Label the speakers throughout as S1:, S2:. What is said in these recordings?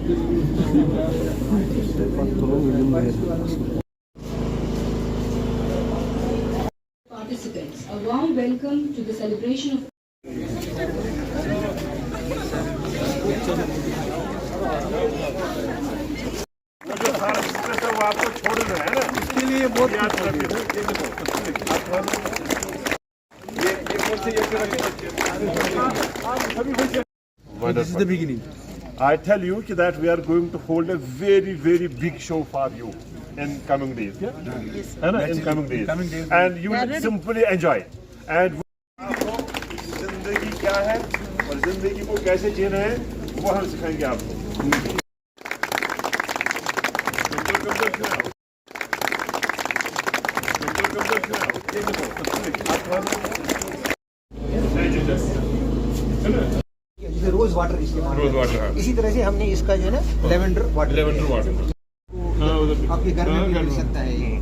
S1: Participants, a warm welcome to the celebration of
S2: वो आपको छोड़ रहे हैं ना, इसके लिए बहुत याद रखिए। This is the beginning. I tell you that we are going to hold a very, very big show for you in coming days. Yeah? Yes. In coming days. And you will simply enjoy. And जिंदगी क्या है और जिंदगी को कैसे जीना है वो हम सिखाएंगे आपको।
S3: जैसे रोज वाटर इस्तेमाल इसी तरह से हमने इसका जो है ना लेवेंडर वाटर आपके घर में भी मिल सकता है ये।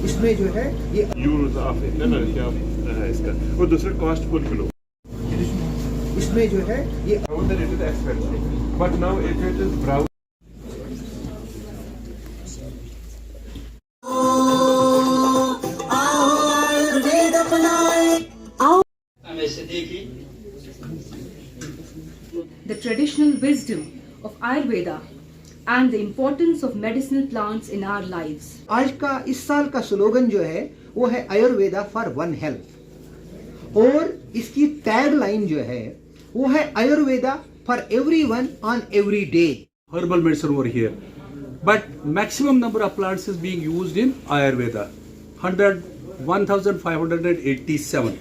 S3: इसमें जो है ये
S2: यूरोस ऑफ क्या है इसका और दूसरा कॉस्ट पर किलो
S3: इसमें जो है ये
S2: but now if it is brown
S1: the traditional wisdom of Ayurveda and the importance of medicinal plants in our lives.
S3: आज का इस साल का स्लोगन जो है वो है आयुर्वेदा फॉर वन हेल्थ और इसकी टैग लाइन जो है वो है Ayurveda for everyone on every day.
S4: Herbal medicine over here, but maximum number of plants is being used in Ayurveda. 1587.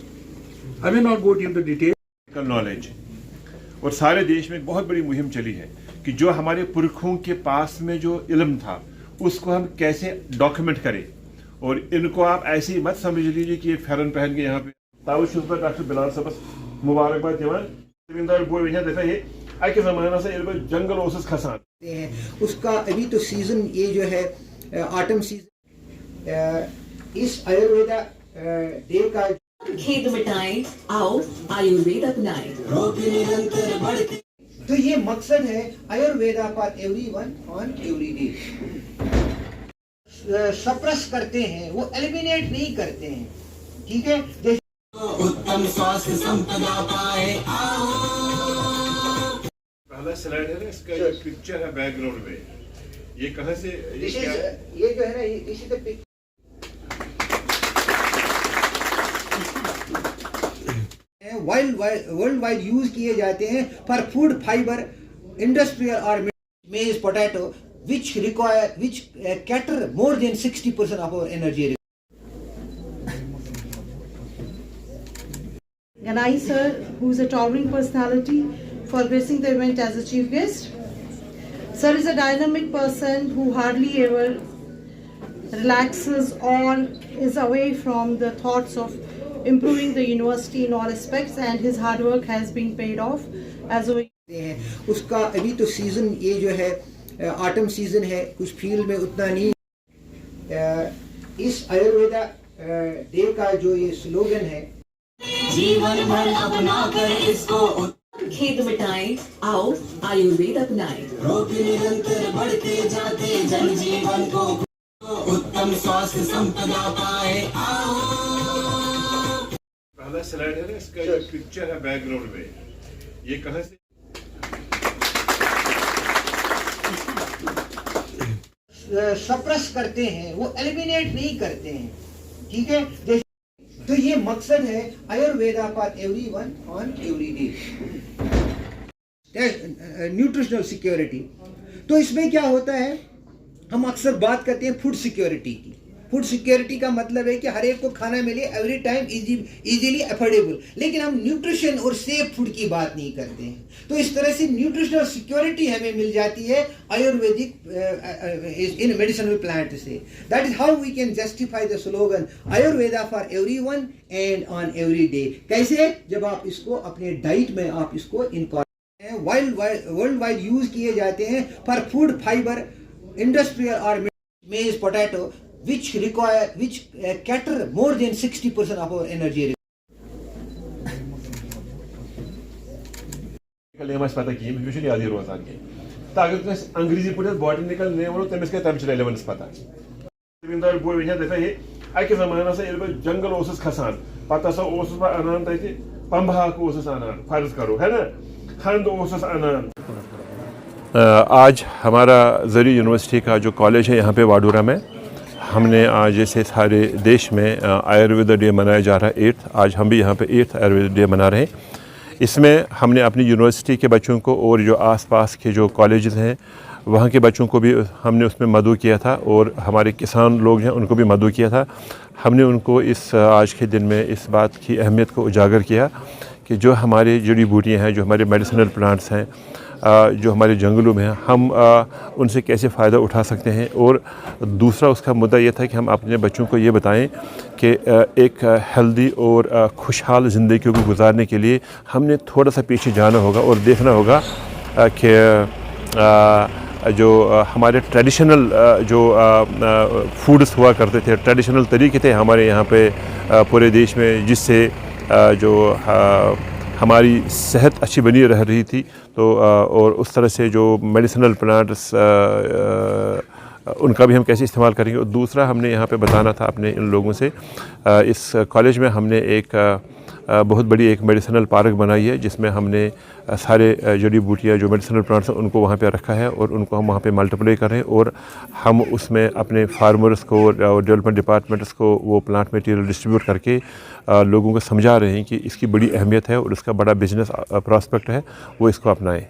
S4: I will not go into detail.
S2: Knowledge और सारे देश में बहुत बड़ी मुहिम चली है कि जो हमारे पुरखों के पास में जो इल्म था उसको हम कैसे डॉक्यूमेंट करें और इनको आप ऐसे ही मत समझ लीजिए कि ये फेरन पहन के यहाँ पे ताउश पर डॉक्टर बिलाल साहब मुबारकबाद दिवान जमींदार बोल वजह देखा ये आके जमाना से जंगल ओसस खसान
S3: उसका अभी तो सीजन ये जो है ऑटम सीजन इस आयुर्वेदा डे का
S5: खेद मिटाएं आओ आयुर्वेद अपनाएं।
S3: तो ये मकसद है Ayurveda for everyone on every day. Suppress करते हैं वो एलिमिनेट नहीं करते हैं, ठीक है।
S6: उत्तम स्वास्थ्य संपदा पाए आओ।
S2: पहला स्लाइड है ना, इसका जो पिक्चर है बैकग्राउंड में ये कहां से
S3: ये जो है ना इसी तो वर्ल्ड वाइड यूज किए जाते हैं फॉर फूड फाइबर इंडस्ट्रियल और मेज potato which cater more than 60% of our energy.
S7: Ganai sir, who is a towering personality, for gracing the event as a chief guest. Sir is a dynamic person who hardly ever relaxes or is away from the thoughts of improving the university in all aspects, and his hard work has been paid off as a
S3: उसका अभी तो season ये जो है autumn season है, कुछ field में उतना नहीं। इस आयुर्वेदा डे का जो ये स्लोगन है
S6: जीवन भर अपना कर इसको
S5: खेद मिटाएं आओ आयुर्वेद अपनाएं।
S6: रोग निरंतर बढ़ते जाते जन जीवन को उत्तम स्वास्थ्य संपदा पाए आओ।
S2: पहला स्लाइड है ना, इसका जो पिक्चर है बैकग्राउंड में ये कहां से
S3: सप्रेस करते हैं वो एलिमिनेट नहीं करते हैं, ठीक है। तो ये मकसद है Ayurveda for everyone on every day. Nutritional security, तो इसमें क्या होता है, हम अक्सर बात करते हैं फूड सिक्योरिटी की, फूड सिक्योरिटी का मतलब है कि हर एक को खाना मिले एवरी टाइम इजीली अफोर्डेबल, लेकिन हम न्यूट्रिशन और सेफ फूड की बात नहीं करते हैं। तो इस तरह से न्यूट्रिशनल सिक्योरिटी हमें मिल जाती है आयुर्वेदिक इन मेडिसिनल प्लांट से। That is how we can justify the slogan Ayurveda for everyone and on every day. कैसे? जब आप इसको अपने डाइट में आप इसको वर्ल्ड वाइड यूज किए जाते हैं फॉर फूड फाइबर इंडस्ट्रियल और maize, potato, which cater more than 60% of our energy.
S2: Lemons पता की मे छुन याद रोजान कह तो अगर कस अंग्रेजी पे बॉटनिकल नेम वो तमिस क्या तमिस रेलेवेंस पता जमींदार बोल वन दफा ये अकि जमाना से बह जंगल ओसस खसान पता सा ओसस बह अनान तथे पम्बहाक ओसस अनान फर्ज करो है ना खंड ओसस अनान। आज हमारा ज़री यूनिवर्सिटी का जो कॉलेज है यहाँ पे वाडूरा में हमने आज जैसे सारे देश में आयुर्वेदा डे मनाया जा रहा है 8th, आज हम भी यहाँ पे 8th आयुर्वेदा डे मना रहे हैं। इसमें हमने अपनी यूनिवर्सिटी के बच्चों को और जो आसपास के जो कॉलेजेस हैं वहाँ के बच्चों को भी हमने उसमें मदऊ किया था और हमारे किसान लोग हैं उनको भी मदऊ किया था। हमने उनको इस आज के दिन में इस बात की अहमियत को उजागर किया कि जो हमारी जड़ी बूटियाँ हैं, जो हमारे मेडिसिनल प्लांट्स हैं, जो हमारे जंगलों में हैं, हम उनसे कैसे फ़ायदा उठा सकते हैं। और दूसरा उसका मुद्दा ये था कि हम अपने बच्चों को ये बताएं कि एक हेल्दी और खुशहाल ज़िंदगी को गुजारने के लिए हमने थोड़ा सा पीछे जाना होगा और देखना होगा कि जो हमारे ट्रेडिशनल जो फूड्स हुआ करते थे, ट्रेडिशनल तरीके थे हमारे यहाँ पे पूरे देश में, जिससे जो हमारी सेहत अच्छी बनी रह रही थी। तो और उस तरह से जो मेडिसिनल प्लांट्स उनका भी हम कैसे इस्तेमाल करेंगे। और दूसरा हमने यहाँ पे बताना था अपने इन लोगों से, इस कॉलेज में हमने एक बहुत बड़ी एक मेडिसिनल पार्क बनाई है जिसमें हमने सारे जड़ी बूटियाँ जो मेडिसिनल प्लांट्स हैं उनको वहाँ पे रखा है और उनको हम वहाँ पे मल्टीप्लाई कर रहे हैं। और हम उसमें अपने फार्मर्स को और डेवलपमेंट डिपार्टमेंट्स को वो प्लांट मटेरियल डिस्ट्रीब्यूट करके लोगों को समझा रहे हैं कि इसकी बड़ी अहमियत है और इसका बड़ा बिजनेस प्रॉस्पेक्ट है, वो इसको अपनाएं।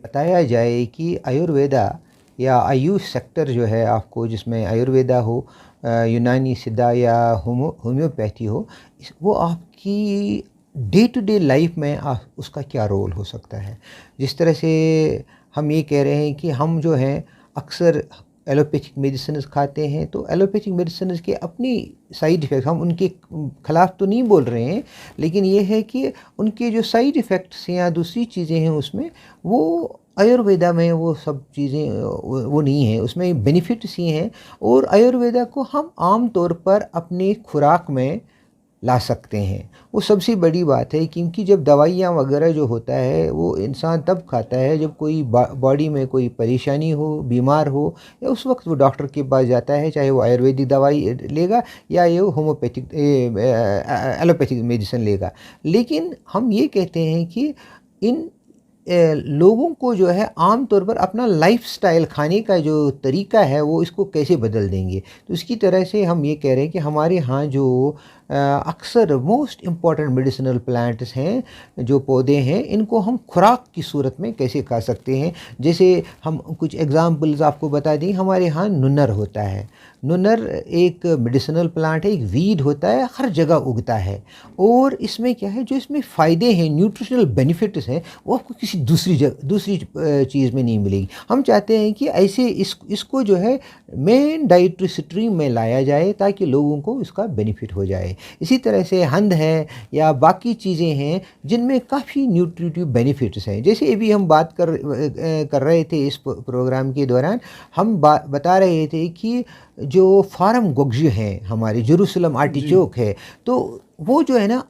S3: बताया जाए कि आयुर्वेदा या आयुष सेक्टर जो है आपको, जिसमें आयुर्वेदा हो, यूनानी सिद्धा या होम्योपैथी हो, वो आपकी डे टू डे लाइफ में उसका क्या रोल हो सकता है। जिस तरह से हम ये कह रहे हैं कि हम जो हैं अक्सर एलोपैथिक मेडिसिन खाते हैं, तो एलोपैथिक मेडिसिन के अपनी साइड इफ़ेक्ट, हम उनके ख़िलाफ़ तो नहीं बोल रहे हैं, लेकिन ये है कि उनके जो साइड इफ़ेक्ट्स या दूसरी चीज़ें हैं उसमें, वो आयुर्वेदा में वो सब चीज़ें वो नहीं है, उसमें बेनिफिट्स ही हैं। और आयुर्वेदा को हम आम तौर पर अपनी खुराक में ला सकते हैं, वो सबसे बड़ी बात है। क्योंकि जब दवाइयाँ वगैरह जो होता है वो इंसान तब खाता है जब कोई बॉडी में कोई परेशानी हो, बीमार हो, या उस वक्त वो डॉक्टर के पास जाता है, चाहे वो आयुर्वेदिक दवाई लेगा या ये होम्योपैथिक एलोपैथिक मेडिसिन लेगा। लेकिन हम ये कहते हैं कि इन लोगों को जो है आम तौर पर अपना लाइफस्टाइल, खाने का जो तरीका है वो इसको कैसे बदल देंगे। तो इसकी तरह से हम ये कह रहे हैं कि हमारे यहाँ जो अक्सर मोस्ट इम्पॉर्टेंट मेडिसिनल प्लांट्स हैं, जो पौधे हैं, इनको हम खुराक की सूरत में कैसे खा सकते हैं। जैसे हम कुछ एग्जांपल्स आपको बता दें, हमारे यहाँ नुनर होता है। नुनर एक मेडिसिनल प्लांट है, एक वीड होता है, हर जगह उगता है। और इसमें क्या है, जो इसमें फ़ायदे हैं, न्यूट्रिशनल बेनिफिट्स हैं, वो आपको किसी दूसरी चीज़ में नहीं मिलेगी। हम चाहते हैं कि ऐसे इसको जो है मेन डाइटरी स्ट्रीम में लाया जाए ताकि लोगों को इसका बेनिफिट हो जाए। इसी तरह से हंद है या बाकी चीज़ें हैं जिनमें काफ़ी न्यूट्रिटिव बेनिफिट्स हैं। जैसे अभी हम बात कर रहे थे इस प्रोग्राम के दौरान, हम बता रहे थे कि जो फार्म गोग्जी हैं, हमारे जेरूसलम आर्टिचोक है, तो वो जो है ना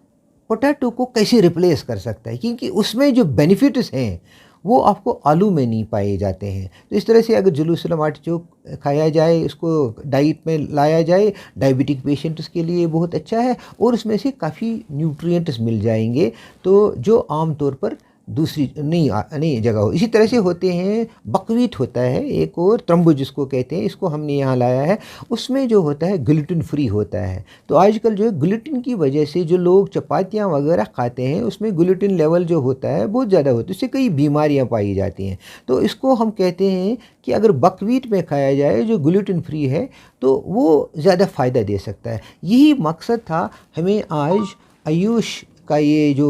S3: पोटैटो को कैसे रिप्लेस कर सकता है, क्योंकि उसमें जो बेनिफिट्स हैं वो आपको आलू में नहीं पाए जाते हैं। तो इस तरह से अगर जेरूसलम आर्टिचोक खाया जाए, इसको डाइट में लाया जाए, डायबिटिक पेशेंट्स के लिए बहुत अच्छा है और उसमें से काफ़ी न्यूट्रिएंट्स मिल जाएंगे, तो जो आम तौर पर दूसरी नई जगह हो। इसी तरह से होते हैं बकवीट होता है एक, और त्रम्बो जिसको कहते हैं, इसको हमने यहाँ लाया है। उसमें जो होता है ग्लूटेन फ्री होता है। तो आजकल जो है ग्लूटेन की वजह से जो लोग चपातियाँ वगैरह खाते हैं उसमें ग्लूटेन लेवल जो होता है बहुत ज़्यादा होता है, उससे कई बीमारियाँ पाई जाती हैं। तो इसको हम कहते हैं कि अगर बकवीट में खाया जाए जो ग्लूटेन फ्री है तो वो ज़्यादा फ़ायदा दे सकता है। यही मकसद था हमें आज आयुष का ये जो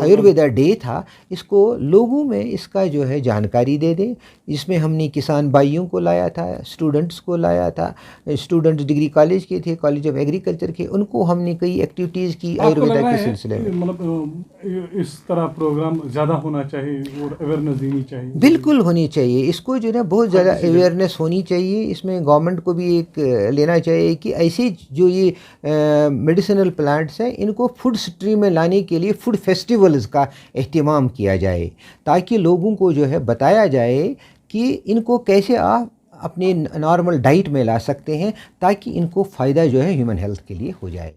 S3: आयुर्वेदा डे था, इसको लोगों में इसका जो है जानकारी दे दें। इसमें हमने किसान भाइयों को लाया था, स्टूडेंट्स को लाया था, स्टूडेंट्स डिग्री कॉलेज के थे, कॉलेज ऑफ एग्रीकल्चर के, उनको हमने कई एक्टिविटीज़ की आयुर्वेदा के सिलसिले में।
S8: मतलब इस तरह प्रोग्राम ज़्यादा होना चाहिए और अवेयरनेस देनी चाहिए।
S3: बिल्कुल होनी चाहिए, इसको जो है बहुत ज़्यादा अवेयरनेस होनी चाहिए। इसमें गवर्नमेंट को भी एक लेना चाहिए कि ऐसे जो ये मेडिसिनल प्लांट्स हैं इनको फूड स्ट्रीम में लाने के लिए फूड फेस्टिवल्स का एहतमाम किया जाए, ताकि लोगों को जो है बताया जाए कि इनको कैसे आप अपने नॉर्मल डाइट में ला सकते हैं, ताकि इनको फ़ायदा जो है ह्यूमन हेल्थ के लिए हो जाए।